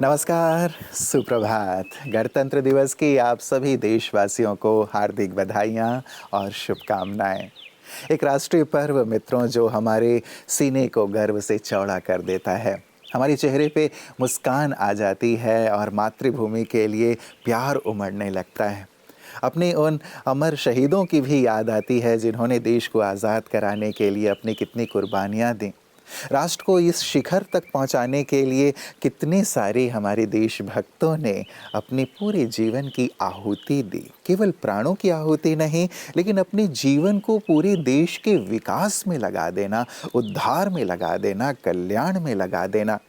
नमस्कार, सुप्रभात। गणतंत्र दिवस की आप सभी देशवासियों को हार्दिक बधाइयाँ और शुभकामनाएँ। एक राष्ट्रीय पर्व मित्रों जो हमारे सीने को गर्व से चौड़ा कर देता है। हमारे चेहरे पे मुस्कान आ जाती है और मातृभूमि के लिए प्यार उमड़ने लगता है। अपने उन अमर शहीदों की भी याद आती है जिन्होंने देश को आज़ाद कराने के लिए अपनी कितनी कुर्बानियाँ दी। राष्ट्र को इस शिखर तक पहुंचाने के लिए कितने सारे हमारे देशभक्तों ने अपने पूरे जीवन की आहुति दी। केवल प्राणों की आहुति नहीं, लेकिन अपने जीवन को पूरे देश के विकास में लगा देना, उद्धार में लगा देना, कल्याण में लगा देना।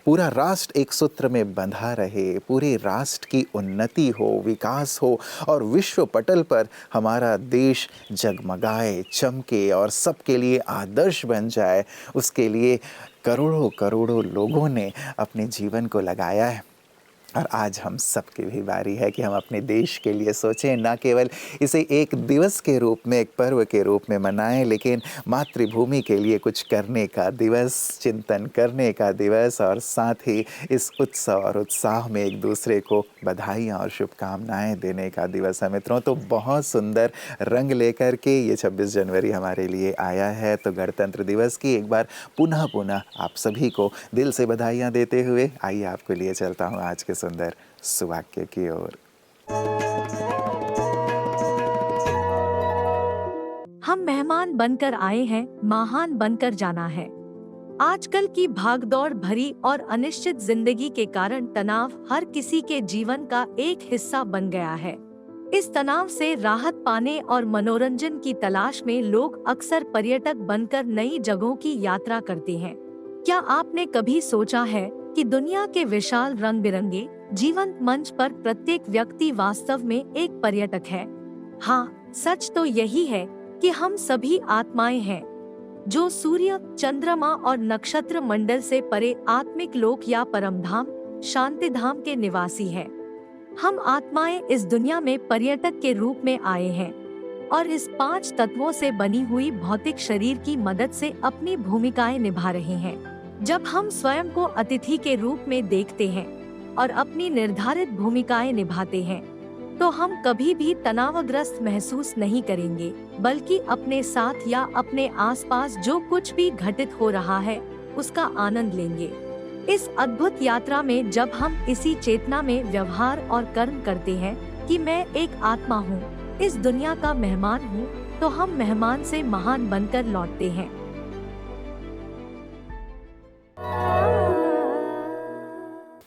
पूरा राष्ट्र एक सूत्र में बंधा रहे, पूरे राष्ट्र की उन्नति हो, विकास हो और विश्व पटल पर हमारा देश जगमगाए, चमके और सबके लिए आदर्श बन जाए, उसके लिए करोड़ों करोड़ों लोगों ने अपने जीवन को लगाया है। और आज हम सबकी भी बारी है कि हम अपने देश के लिए सोचें, ना केवल इसे एक दिवस के रूप में, एक पर्व के रूप में मनाएं, लेकिन मातृभूमि के लिए कुछ करने का दिवस, चिंतन करने का दिवस और साथ ही इस उत्सव और उत्साह में एक दूसरे को बधाइयाँ और शुभकामनाएं देने का दिवस है मित्रों। तो बहुत सुंदर रंग लेकर के ये 26 जनवरी हमारे लिए आया है। तो गणतंत्र दिवस की एक बार पुनः आप सभी को दिल से बधाइयाँ देते हुए आइए आपके लिए चलता हूँ आज के सुंदर सुवाक्य की ओर। हम मेहमान बनकर आए हैं, महान बनकर जाना है। आजकल की भागदौड़ भरी और अनिश्चित जिंदगी के कारण तनाव हर किसी के जीवन का एक हिस्सा बन गया है। इस तनाव से राहत पाने और मनोरंजन की तलाश में लोग अक्सर पर्यटक बनकर नई जगहों की यात्रा करते हैं। क्या आपने कभी सोचा है कि दुनिया के विशाल रंग बिरंगे जीवंत मंच पर प्रत्येक व्यक्ति वास्तव में एक पर्यटक है? हाँ, सच तो यही है कि हम सभी आत्माएं हैं जो सूर्य, चंद्रमा और नक्षत्र मंडल से परे आत्मिक लोक या परमधाम, शांति धाम के निवासी हैं। हम आत्माएं इस दुनिया में पर्यटक के रूप में आए हैं और इस 5 तत्वों से बनी हुई भौतिक शरीर की मदद से अपनी भूमिकाएं निभा रहे हैं। जब हम स्वयं को अतिथि के रूप में देखते हैं और अपनी निर्धारित भूमिकाएं निभाते हैं, तो हम कभी भी तनावग्रस्त महसूस नहीं करेंगे, बल्कि अपने साथ या अपने आसपास जो कुछ भी घटित हो रहा है उसका आनंद लेंगे। इस अद्भुत यात्रा में जब हम इसी चेतना में व्यवहार और कर्म करते हैं कि मैं एक आत्मा हूँ, इस दुनिया का मेहमान हूँ, तो हम मेहमान से महान बनकर लौटते हैं।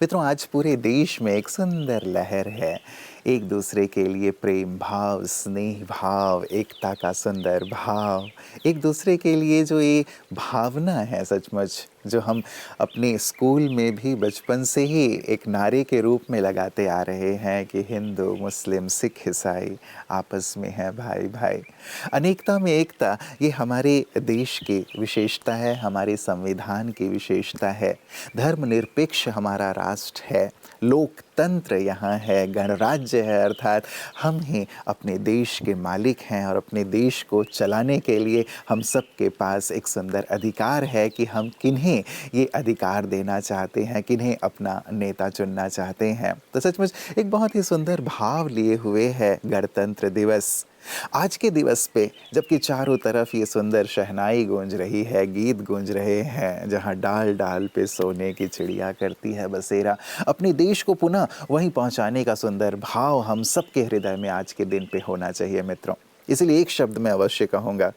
मित्रों, आज पूरे देश में एक सुंदर लहर है। एक दूसरे के लिए प्रेम भाव, स्नेह भाव, एकता का सुंदर भाव, एक दूसरे के लिए जो ये भावना है सचमुच, जो हम अपने स्कूल में भी बचपन से ही एक नारे के रूप में लगाते आ रहे हैं कि हिंदू, मुस्लिम, सिख, ईसाई आपस में है भाई भाई। अनेकता में एकता, ये हमारे देश की विशेषता है, हमारे संविधान की विशेषता है। धर्मनिरपेक्ष हमारा राष्ट्र है, लोकतंत्र यहाँ है, गणराज्य है, अर्थात हम ही अपने देश के मालिक हैं और अपने देश को चलाने के लिए हम सबके पास एक सुंदर अधिकार है कि हम किन्हें ये अधिकार देना चाहते हैं, किन्हें अपना नेता चुनना चाहते हैं। तो सचमुच एक बहुत ही सुंदर भाव लिए हुए है गणतंत्र दिवस। आज के दिवस पे जबकि चारों तरफ ये सुंदर शहनाई गूंज रही है, गीत गूंज रहे हैं, जहाँ डाल डाल पे सोने की चिड़िया करती है बसेरा, अपने देश को पुनः वहीं पहुंचाने का सुंदर भाव हम सबके हृदय में आज के दिन पे होना चाहिए मित्रों। इसलिए एक शब्द मैं अवश्य कहूँगा,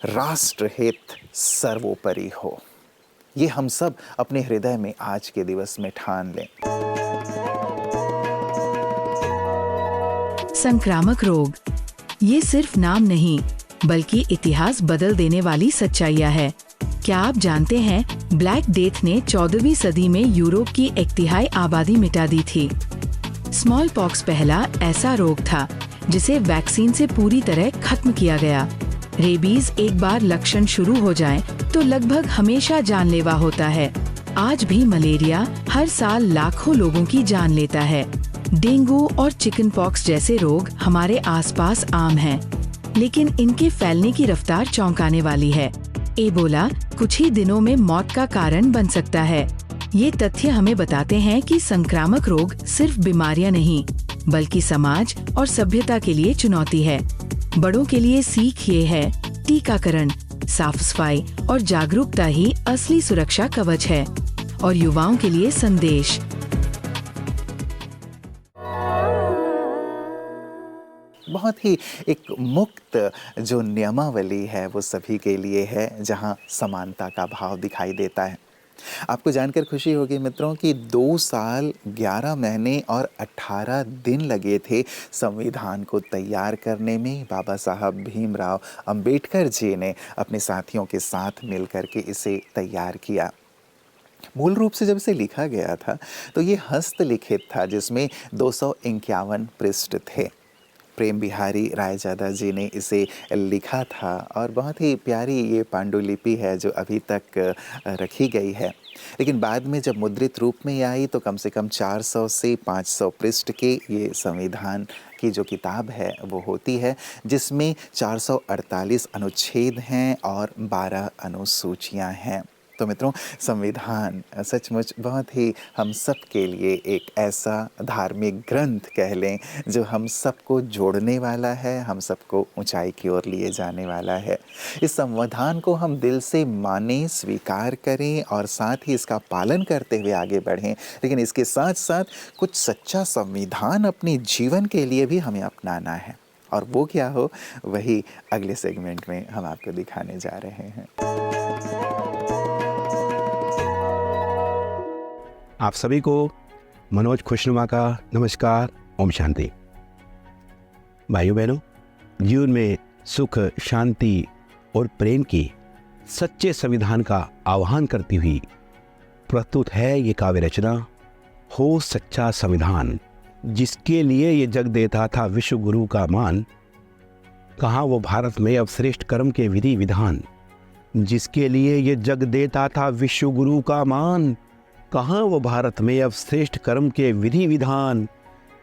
राष्ट्रहित सर्वोपरि हो। ये हम सब अपने हृदय में आज के दिवस में ठान लें। संक्रामक रोग, ये सिर्फ नाम नहीं बल्कि इतिहास बदल देने वाली सच्चाइयाँ है। क्या आप जानते हैं, ब्लैक डेथ ने 14वीं सदी में यूरोप की 1/3 आबादी मिटा दी थी। स्मॉल पॉक्स पहला ऐसा रोग था जिसे वैक्सीन से पूरी तरह खत्म किया गया। रेबीज एक बार लक्षण शुरू हो जाएं, तो लगभग हमेशा जानलेवा होता है। आज भी मलेरिया हर साल लाखों लोगों की जान लेता है। डेंगू और चिकन पॉक्स जैसे रोग हमारे आसपास आम हैं, लेकिन इनके फैलने की रफ्तार चौंकाने वाली है। एबोला कुछ ही दिनों में मौत का कारण बन सकता है। ये तथ्य हमें बताते हैं कि संक्रामक रोग सिर्फ बीमारियां नहीं, बल्कि समाज और सभ्यता के लिए चुनौती है। बड़ों के लिए सीख ये है, टीकाकरण, साफ सफाई और जागरूकता ही असली सुरक्षा कवच है। और युवाओं के लिए संदेश, बहुत ही एक मुक्त जो नियमावली है वो सभी के लिए है, जहां समानता का भाव दिखाई देता है। आपको जानकर खुशी होगी मित्रों कि 2 साल 11 महीने और 18 दिन लगे थे संविधान को तैयार करने में। बाबा साहब भीमराव अंबेडकर जी ने अपने साथियों के साथ मिलकर के इसे तैयार किया। मूल रूप से जब इसे लिखा गया था तो ये हस्तलिखित था, जिसमें 251 पृष्ठ थे। प्रेम बिहारी रायजादा जी ने इसे लिखा था और बहुत ही प्यारी ये पांडुलिपि है जो अभी तक रखी गई है। लेकिन बाद में जब मुद्रित रूप में आई तो कम से कम 400 से 500 पृष्ठ के ये संविधान की जो किताब है वो होती है, जिसमें 448 अनुच्छेद हैं और 12 अनुसूचियां हैं। तो मित्रों, संविधान सचमुच बहुत ही हम सब के लिए एक ऐसा धार्मिक ग्रंथ कह लें जो हम सबको जोड़ने वाला है, हम सबको ऊंचाई की ओर लिए जाने वाला है। इस संविधान को हम दिल से मानें, स्वीकार करें और साथ ही इसका पालन करते हुए आगे बढ़ें। लेकिन इसके साथ साथ कुछ सच्चा संविधान अपने जीवन के लिए भी हमें अपनाना है, और वो क्या हो वही अगले सेगमेंट में हम आपको दिखाने जा रहे हैं। आप सभी को मनोज खुशनुमा का नमस्कार। ओम शांति। भाइयों बहनों, जीवन में सुख, शांति और प्रेम की सच्चे संविधान का आह्वान करती हुई प्रस्तुत है ये काव्य रचना हो सच्चा संविधान। जिसके लिए ये जग देता था विश्व गुरु का मान, कहाँ वो भारत में अब श्रेष्ठ कर्म के विधि विधान। जिसके लिए ये जग देता था विश्व गुरु का मान, कहाँ वो भारत में अब श्रेष्ठ कर्म के विधि विधान।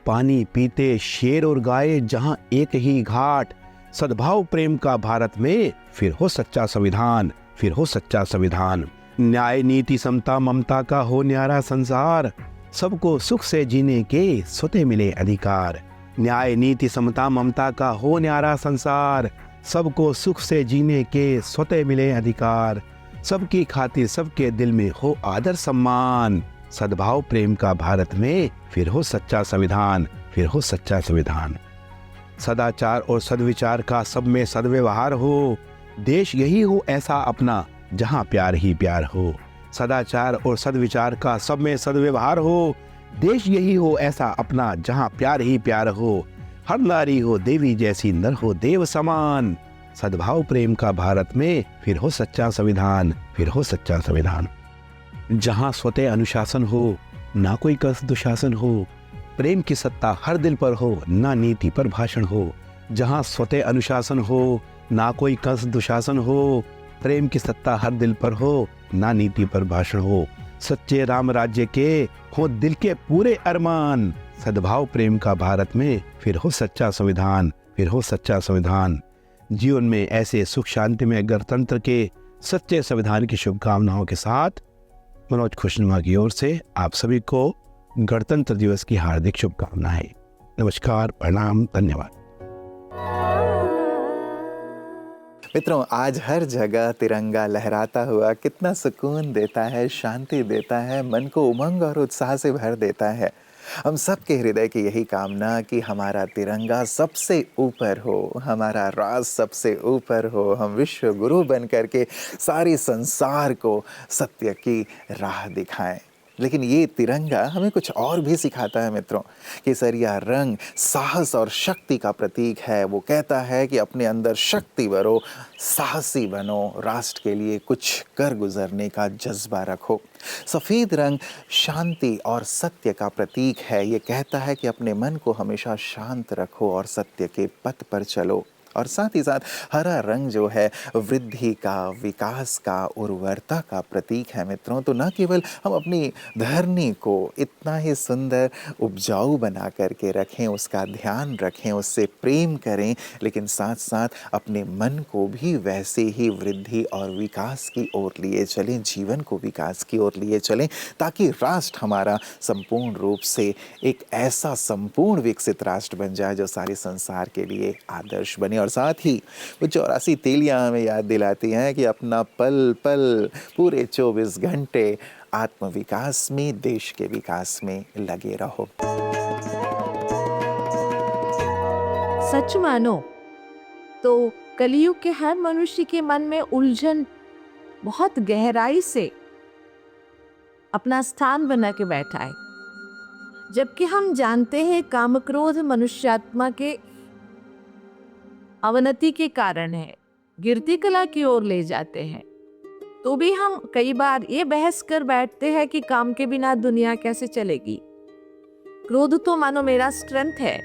पानी पीते शेर और गाय जहाँ एक ही घाट, सद्भाव प्रेम का भारत में फिर हो सच्चा संविधान, फिर हो सच्चा संविधान। न्याय नीति समता ममता का हो न्यारा संसार, सबको सुख से जीने के स्वतः मिले अधिकार। न्याय नीति समता ममता का हो न्यारा संसार, सबको सुख से जीने के स्वतः मिले अधिकार। सबकी खातिर सबके दिल में हो आदर सम्मान, सद्भाव प्रेम का भारत में फिर हो सच्चा संविधान, फिर हो सच्चा संविधान। सदाचार और सद्विचार का सब में सद्व्यवहार हो, देश यही हो ऐसा अपना जहां प्यार ही प्यार हो। सदाचार और सद्विचार का सब में सद्व्यवहार हो, देश यही हो ऐसा अपना जहां प्यार ही प्यार हो। हर नारी हो देवी जैसी, नर हो देव समान, सद्भाव प्रेम का भारत में फिर हो सच्चा संविधान, फिर हो सच्चा संविधान। जहां स्वतः अनुशासन हो, ना कोई कस दुशासन हो, प्रेम की सत्ता हर दिल पर हो, ना नीति पर भाषण हो। जहां स्वतः अनुशासन हो, ना कोई कस दुशासन हो, प्रेम की सत्ता हर दिल पर हो, ना नीति पर भाषण हो। सच्चे राम राज्य के हो दिल के पूरे अरमान, सद्भाव प्रेम का भारत में फिर हो सच्चा संविधान, फिर हो सच्चा संविधान। जीवन में ऐसे सुख शांति में गणतंत्र के सच्चे संविधान की शुभकामनाओं के साथ मनोज खुशनुमा की ओर से आप सभी को गणतंत्र दिवस की हार्दिक शुभकामनाएं। नमस्कार, प्रणाम, धन्यवाद। मित्रों, आज हर जगह तिरंगा लहराता हुआ कितना सुकून देता है, शांति देता है, मन को उमंग और उत्साह से भर देता है। हम सब के हृदय की यही कामना कि हमारा तिरंगा सबसे ऊपर हो, हमारा राज सबसे ऊपर हो, हम विश्व गुरु बन करके सारी संसार को सत्य की राह दिखाएं। लेकिन ये तिरंगा हमें कुछ और भी सिखाता है मित्रों। केसरिया रंग साहस और शक्ति का प्रतीक है। वो कहता है कि अपने अंदर शक्ति भरो, साहसी बनो, राष्ट्र के लिए कुछ कर गुजरने का जज्बा रखो। सफ़ेद रंग शांति और सत्य का प्रतीक है। ये कहता है कि अपने मन को हमेशा शांत रखो और सत्य के पथ पर चलो। और साथ ही साथ हरा रंग जो है वृद्धि का, विकास का, उर्वरता का प्रतीक है मित्रों। तो न केवल हम अपनी धरनी को इतना ही सुंदर उपजाऊ बना करके रखें, उसका ध्यान रखें, उससे प्रेम करें, लेकिन साथ साथ अपने मन को भी वैसे ही वृद्धि और विकास की ओर लिए चलें, जीवन को विकास की ओर लिए चलें, ताकि राष्ट्र हमारा संपूर्ण रूप से एक ऐसा संपूर्ण विकसित राष्ट्र बन जाए जो सारे संसार के लिए आदर्श बने। और साथ ही वो 84 तीलियां हमें याद दिलाती हैं कि अपना पल पल पूरे 24 घंटे आत्म विकास में, देश के विकास में लगे रहो। सच मानो तो कलयुग के हर मनुष्य के मन में उलझन बहुत गहराई से अपना स्थान बना के बैठा है, जबकि हम जानते हैं काम क्रोध मनुष्यात्मा के अवनति के कारण है, गिरती कला की ओर ले जाते हैं। तो भी हम कई बार ये बहस कर बैठते हैं कि काम के बिना दुनिया कैसे चलेगी। क्रोध तो मानो मेरा स्ट्रेंथ है,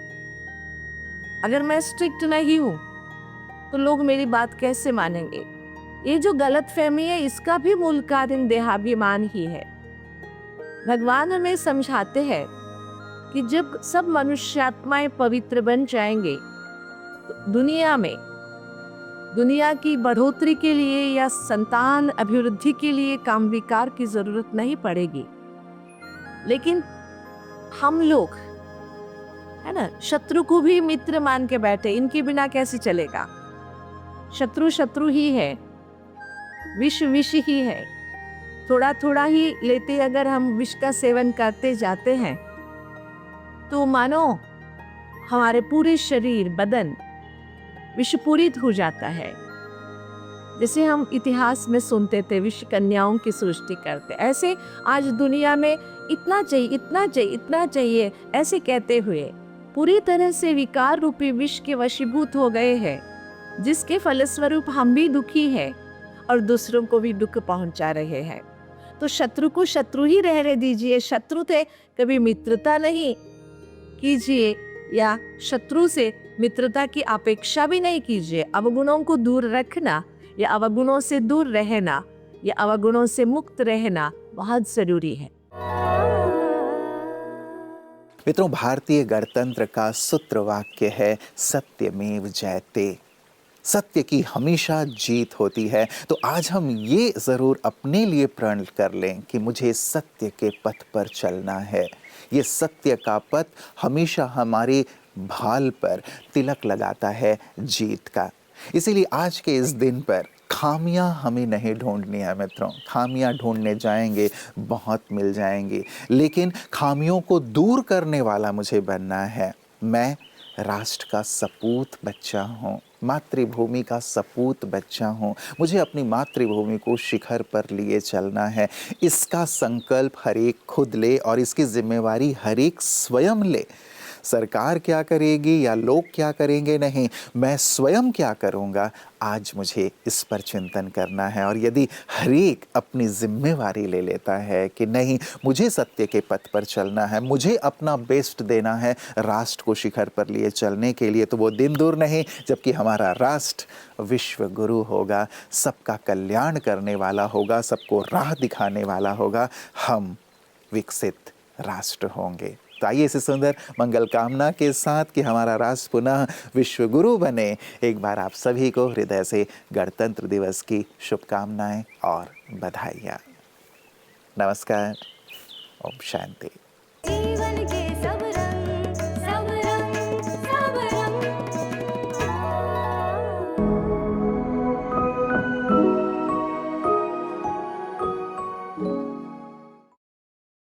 अगर मैं स्ट्रिक्ट नहीं हूं तो लोग मेरी बात कैसे मानेंगे। ये जो गलतफहमी है, इसका भी मूल कारण देहाभिमान ही है। भगवान हमें समझाते हैं कि जब सब मनुष्यात्माएं पवित्र बन जाएंगे तो दुनिया की बढ़ोतरी के लिए या संतान अभिवृद्धि के लिए काम विकार की जरूरत नहीं पड़ेगी। लेकिन हम लोग है ना, शत्रु को भी मित्र मान के बैठे, इनके बिना कैसे चलेगा। शत्रु शत्रु ही है, विष विष ही है। थोड़ा थोड़ा ही लेते अगर हम विष का सेवन करते जाते हैं तो मानो हमारे पूरे शरीर बदन विषपूरित हो जाता है। जैसे हम इतिहास में सुनते थे विष कन्याओं की सृष्टि करते, ऐसे आज दुनिया में इतना चाहिए, इतना चाहिए, इतना चाहिए ऐसे कहते हुए पूरी तरह से विकार रूपी विष के वशीभूत हो गए हैं, जिसके फलस्वरूप हम भी दुखी हैं और दूसरों को भी दुख पहुंचा रहे हैं। तो शत्रु को शत्रु ही रहने दीजिए। शत्रु थे कभी मित्रता नहीं कीजिए, या शत्रु से मित्रता की अपेक्षा भी नहीं कीजिए। अवगुणों को दूर रखना या अवगुणों से दूर रहना या अवगुणों से मुक्त रहना बहुत जरूरी है। मित्रों, भारतीय गणतंत्र का सूत्र वाक्य है सत्यमेव जयते। सत्य की हमेशा जीत होती है। तो आज हम ये ज़रूर अपने लिए प्रण कर लें कि मुझे सत्य के पथ पर चलना है। ये सत्य का पथ हमेशा हमारे भाल पर तिलक लगाता है जीत का। इसीलिए आज के इस दिन पर खामियां हमें नहीं ढूंढनी है मित्रों। खामियां ढूंढने जाएंगे बहुत मिल जाएंगी, लेकिन खामियों को दूर करने वाला मुझे बनना है। मैं राष्ट्र का सपूत बच्चा हूँ, मातृभूमि का सपूत बच्चा हूँ। मुझे अपनी मातृभूमि को शिखर पर लिए चलना है। इसका संकल्प हर एक खुद ले और इसकी जिम्मेवारी हर एक स्वयं ले। सरकार क्या करेगी या लोग क्या करेंगे नहीं, मैं स्वयं क्या करूँगा, आज मुझे इस पर चिंतन करना है। और यदि हर एक अपनी जिम्मेवारी ले लेता है कि नहीं, मुझे सत्य के पथ पर चलना है, मुझे अपना बेस्ट देना है राष्ट्र को शिखर पर लिए चलने के लिए, तो वो दिन दूर नहीं जबकि हमारा राष्ट्र विश्व गुरु होगा, सबका कल्याण करने वाला होगा, सबको राह दिखाने वाला होगा। हम विकसित राष्ट्र होंगे। तो आइए इसी सुंदर मंगल कामना के साथ कि हमारा राष्ट्र पुनः विश्व गुरु बने, एक बार आप सभी को हृदय से गणतंत्र दिवस की शुभकामनाएं और बधाइयाँ। नमस्कार। ओम शांति।